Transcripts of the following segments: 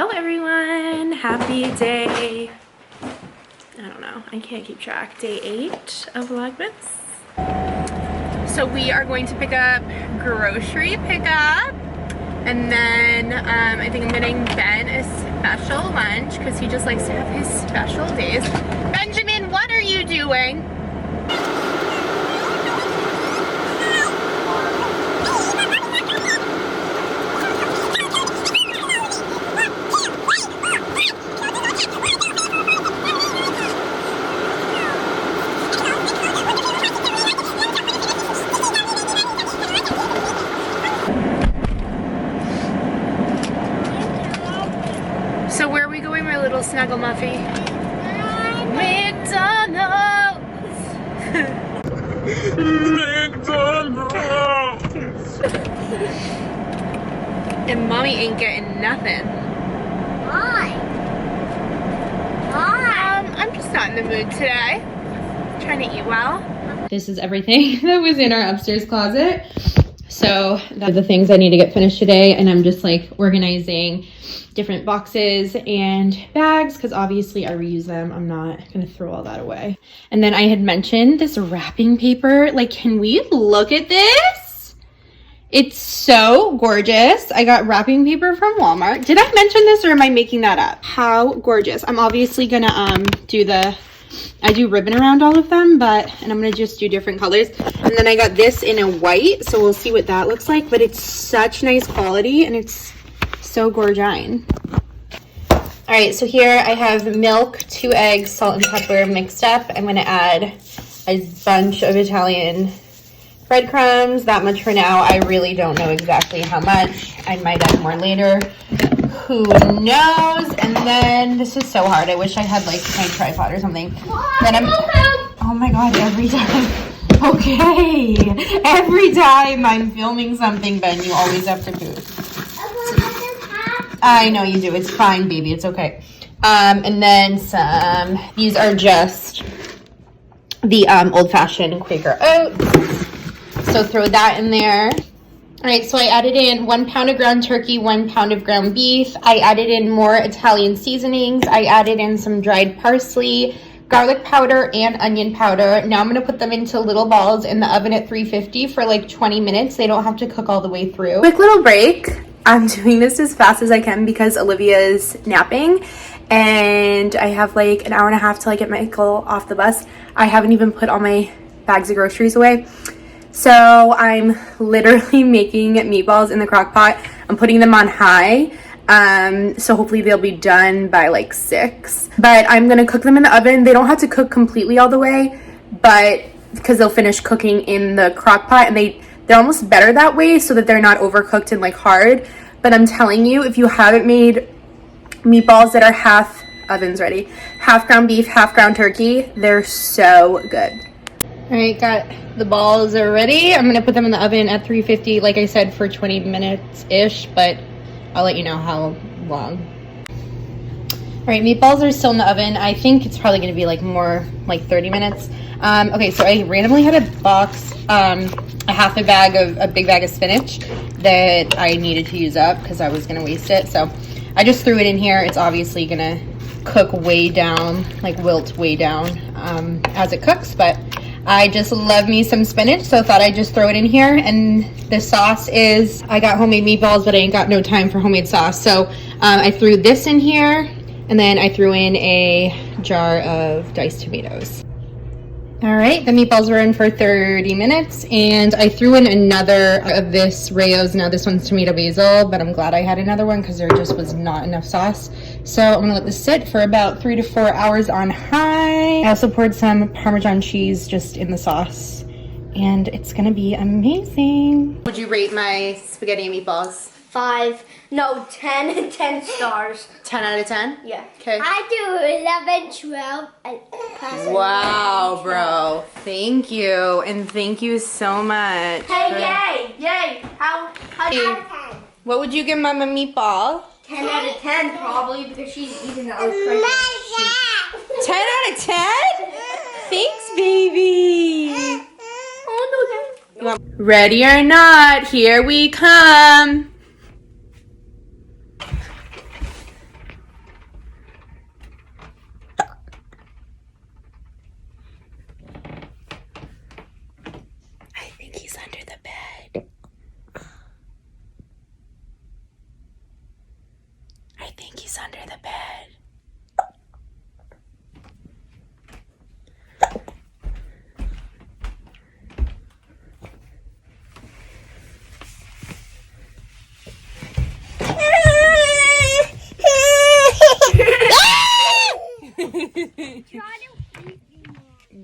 Hello everyone, happy day, I don't know, I can't keep track, day 8 of VLOGMAS. So we are going to pick up grocery pickup, and then I think I'm getting Ben a special lunch because he just likes to have his special days. Benjamin, what are you doing? So where are we going, my little snuggle muffy? McDonald's! McDonald's! And mommy ain't getting nothing. Why? Why? I'm just not in the mood today. Trying to eat well. This is everything that was in our upstairs closet. So that's the things I need to get finished today, and I'm just like organizing different boxes and bags because obviously I reuse them. I'm not gonna throw all that away. And then I had mentioned this wrapping paper. Like, can we look at this? It's so gorgeous. I got wrapping paper from Walmart. Did I mention this or am I making that up? How gorgeous. I'm obviously gonna I do ribbon around all of them, and I'm gonna just do different colors. And then I got this in a white, so we'll see what that looks like, but it's such nice quality and it's so gorgeous. All right, so here I have milk, 2 eggs, salt and pepper mixed up. I'm gonna add a bunch of Italian breadcrumbs, that much for now. I really don't know exactly how much. I might add more later. Who knows? And then this is so hard. I wish I had like my tripod or something. Then oh my god, every time. Okay. Every time I'm filming something, Ben, you always have to poop. I know you do. It's fine, baby. It's okay. And then these are just the old-fashioned Quaker oats. So throw that in there. All right, so I added in 1 pound of ground turkey, 1 pound of ground beef. I added in more Italian seasonings. I added in some dried parsley, garlic powder, and onion powder. Now I'm gonna put them into little balls in the oven at 350 for like 20 minutes. They don't have to cook all the way through. Quick little break. I'm doing this as fast as I can because Olivia's napping and I have like an hour and a half till I get Michael off the bus. I haven't even put all my bags of groceries away. So I'm literally making meatballs in the crock pot. I'm putting them on high. So hopefully they'll be done by like 6. But I'm gonna cook them in the oven. They don't have to cook completely all the way, but because they'll finish cooking in the crock pot, and they're almost better that way so that they're not overcooked and like hard. But I'm telling you, if you haven't made meatballs that are half ovens ready, half ground beef, half ground turkey, they're so good. All right, got the balls are ready. I'm gonna put them in the oven at 350, like I said, for 20 minutes-ish, but I'll let you know how long. All right, meatballs are still in the oven. I think it's probably gonna be like more like 30 minutes. Okay, so I randomly had a box, a big bag of spinach that I needed to use up because I was gonna waste it. So I just threw it in here. It's obviously gonna cook way down, like wilt way down as it cooks, but I just love me some spinach, so I thought I'd just throw it in here. And the sauce is, I got homemade meatballs, but I ain't got no time for homemade sauce. So I threw this in here, and then I threw in a jar of diced tomatoes. All right, the meatballs were in for 30 minutes, and I threw in another of this Rayo's. Now this one's tomato basil, but I'm glad I had another one because there just was not enough sauce. So I'm gonna let this sit for about 3 to 4 hours on high. I also poured some Parmesan cheese just in the sauce, and it's gonna be amazing. Would you rate my spaghetti and meatballs? 5, no, 10 stars. 10 out of 10? Yeah. Okay. I do 11, 12. Wow, bro. Thank you. And thank you so much. Hey, yay. How out of 10? What would you give Mama meatball? 10 out of 10 probably because she's eating all the 10 out of 10? Thanks, baby. Oh, no, Ready or not, here we come. think he's under the bed.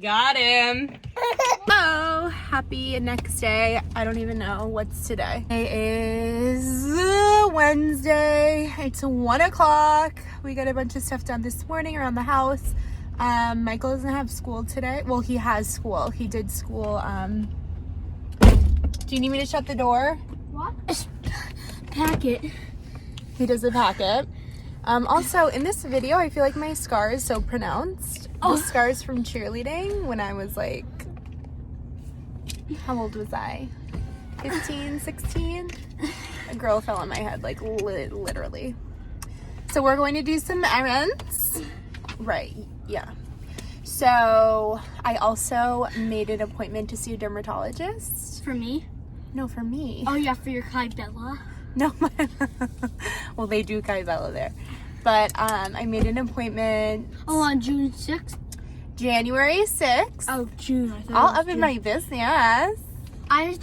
Got him. Oh, happy next day. I don't even know what's today. It is Wednesday. It's 1 o'clock. We got a bunch of stuff done this morning around the house. Michael doesn't have school today. Well, he has school. He did school. Do you need me to shut the door? What? Packet. He does a packet. Also, in this video, I feel like my scar is so pronounced. The scars from cheerleading when I was like, how old was I? 15, 16? A girl fell on my head, like literally. So we're going to do some errands. Right, yeah. So I also made an appointment to see a dermatologist. For me? No, for me. Oh yeah, for your Kai Bella. No, well, they do Kaibella there. But I made an appointment. Oh, on June 6th? January 6th. Oh, June. I thought All it was up in June. my business. I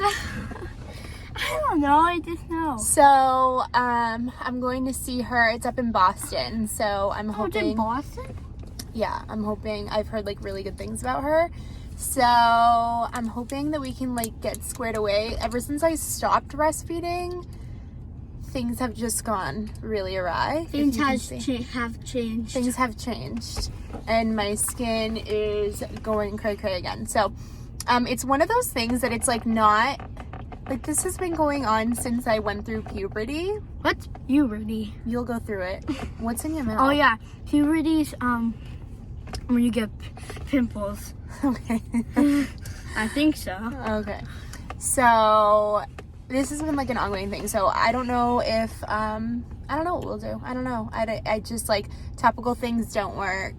don't know. I just know. So I'm going to see her. It's up in Boston. So I'm Oh, it's in hoping. Boston? Yeah, I'm hoping. I've heard like really good things about her. So I'm hoping that we can like get squared away. Ever since I stopped breastfeeding, things have just gone really awry. Things if you can see. have changed. Things have changed, and my skin is going cray again. So it's one of those things that it's like not like this has been going on since I went through puberty. What's puberty? You'll go through it. What's in your mouth? Oh yeah, puberty's when you get pimples. Okay. I think so. Okay. So this has been like an ongoing thing. So I don't know if I don't know what we'll do. I don't know. I just like topical things don't work.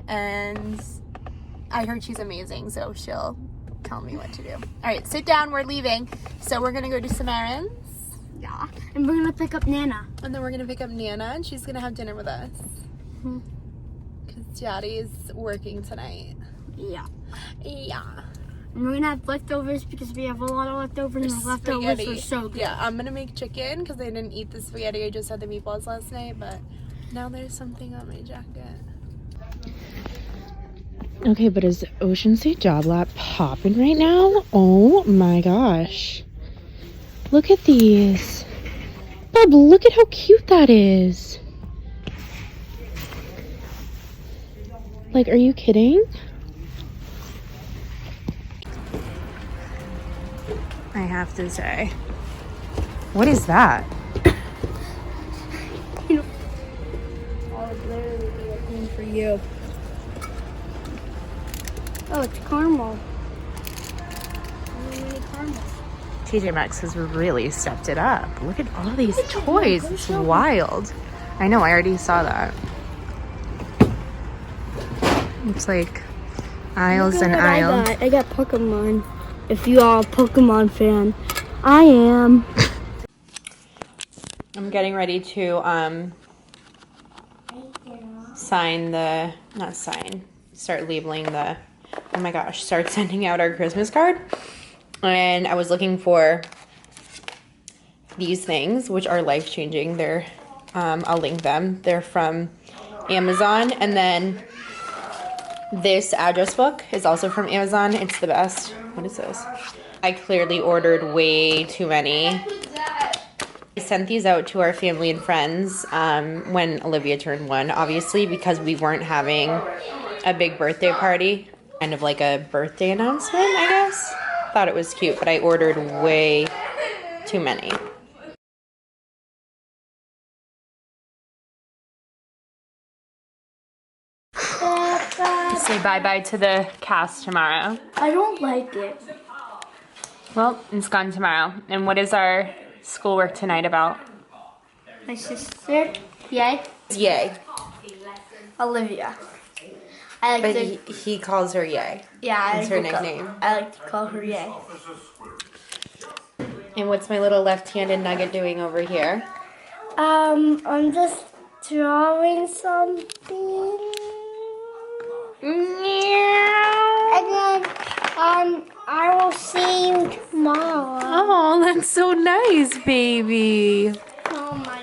And I heard she's amazing, so she'll tell me what to do. All right, sit down. We're leaving. So we're gonna go do some errands. Yeah, and we're gonna pick up Nana. And then we're gonna pick up Nana, and she's gonna have dinner with us. Because Daddy's working tonight. Yeah. Yeah. And we're gonna have leftovers because we have a lot of leftovers, and the leftovers were so good. Yeah, I'm gonna make chicken because I didn't eat the spaghetti. I just had the meatballs last night, but now there's something on my jacket. Okay, but is Ocean State Job Lab popping right now? Oh my gosh. Look at these. Bub, look at how cute that is. Like, are you kidding? I have to say. What is that? I would literally be looking for you. Oh, it's caramel. Caramel. TJ Maxx has really stepped it up. Look at all these toys. It's wild. I know, I already saw that. It's like aisles and aisles. I got Pokemon. If you are a Pokemon fan, I am. I'm getting ready to start labeling the, oh my gosh, start sending out our Christmas card. And I was looking for these things, which are life-changing. They're, I'll link them. They're from Amazon. And then this address book is also from Amazon. It's the best. What is this? I clearly ordered way too many. I sent these out to our family and friends when Olivia turned 1, obviously, because we weren't having a big birthday party. Kind of like a birthday announcement, I guess. Thought it was cute, but I ordered way too many. Say bye-bye to the cast tomorrow. I don't like it. Well, it's gone tomorrow. And what is our schoolwork tonight about? My sister, yay. Yay. Olivia. I like But to. he calls her Yay. Yeah, That's her nickname. I like to call her Yay. And what's my little left-handed nugget doing over here? I'm just drawing something. And then, I will see you tomorrow. Oh, that's so nice, baby. Oh my